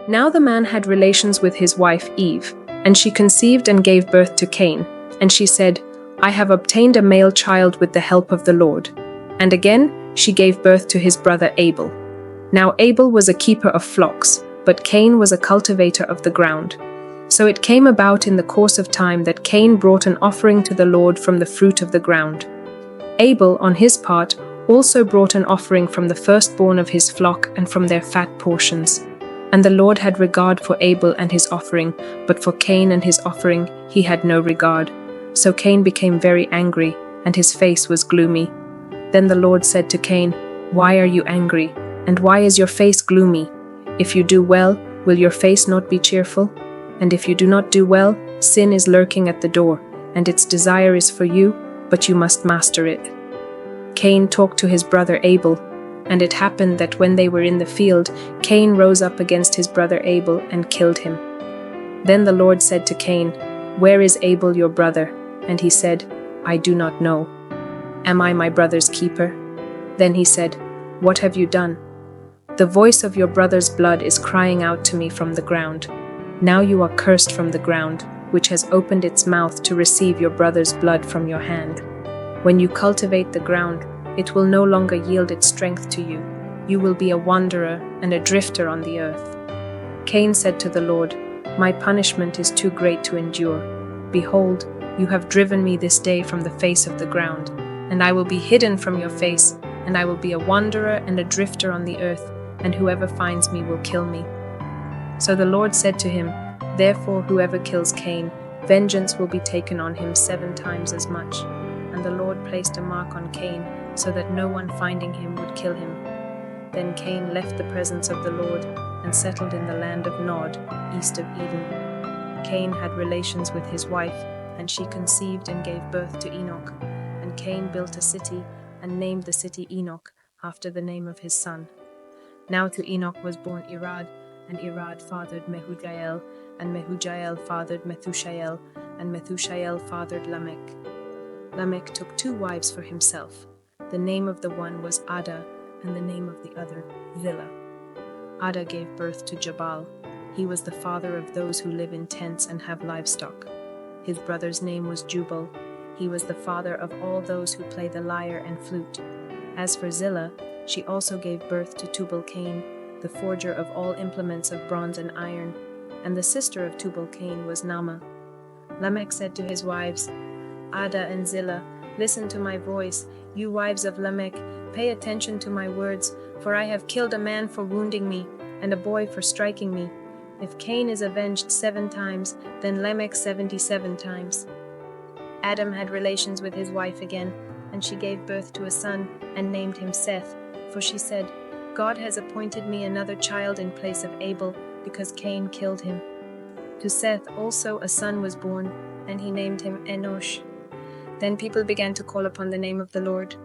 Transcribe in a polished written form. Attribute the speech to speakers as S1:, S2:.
S1: Now the man had relations with his wife Eve, and she conceived and gave birth to Cain. And she said, I have obtained a male child with the help of the Lord. And again she gave birth to his brother Abel. Now Abel was a keeper of flocks, but Cain was a cultivator of the ground. So it came about in the course of time that Cain brought an offering to the Lord from the fruit of the ground. Abel, on his part, also brought an offering from the firstborn of his flock and from their fat portions. And the Lord had regard for Abel and his offering, but for Cain and his offering he had no regard. So Cain became very angry, and his face was gloomy. Then the Lord said to Cain, Why are you angry, and why is your face gloomy? If you do well, will your face not be cheerful? And if you do not do well, sin is lurking at the door, and its desire is for you, but you must master it. Cain talked to his brother Abel, and it happened that when they were in the field, Cain rose up against his brother Abel and killed him. Then the Lord said to Cain, Where is Abel your brother? And he said, I do not know. Am I my brother's keeper? Then he said, What have you done? The voice of your brother's blood is crying out to me from the ground. Now you are cursed from the ground, which has opened its mouth to receive your brother's blood from your hand. When you cultivate the ground, it will no longer yield its strength to you. You will be a wanderer and a drifter on the earth. Cain said to the Lord, My punishment is too great to endure. Behold, you have driven me this day from the face of the ground, and I will be hidden from your face, and I will be a wanderer and a drifter on the earth, and whoever finds me will kill me. So the Lord said to him, Therefore whoever kills Cain, vengeance will be taken on him 7 times as much. And the Lord placed a mark on Cain, so that no one finding him would kill him. Then Cain left the presence of the Lord, and settled in the land of Nod, east of Eden. Cain had relations with his wife, and she conceived and gave birth to Enoch. And Cain built a city, and named the city Enoch, after the name of his son. Now to Enoch was born Irad, and Irad fathered Mehujael, and Mehujael fathered Methushael, and Methushael fathered Lamech. Lamech took 2 wives for himself. The name of the one was Ada, and the name of the other Zillah. Ada gave birth to Jabal. He was the father of those who live in tents and have livestock. His brother's name was Jubal. He was the father of all those who play the lyre and flute. As for Zillah, she also gave birth to Tubal-Cain, the forger of all implements of bronze and iron, and the sister of Tubal-Cain was Naamah. Lamech said to his wives, Ada and Zillah, listen to my voice, you wives of Lamech, pay attention to my words, for I have killed a man for wounding me, and a boy for striking me. If Cain is avenged 7 times, then Lamech 77 times. Adam had relations with his wife again, and she gave birth to a son, and named him Seth, for she said, God has appointed me another child in place of Abel, because Cain killed him. To Seth also a son was born, and he named him Enosh. Then people began to call upon the name of the Lord.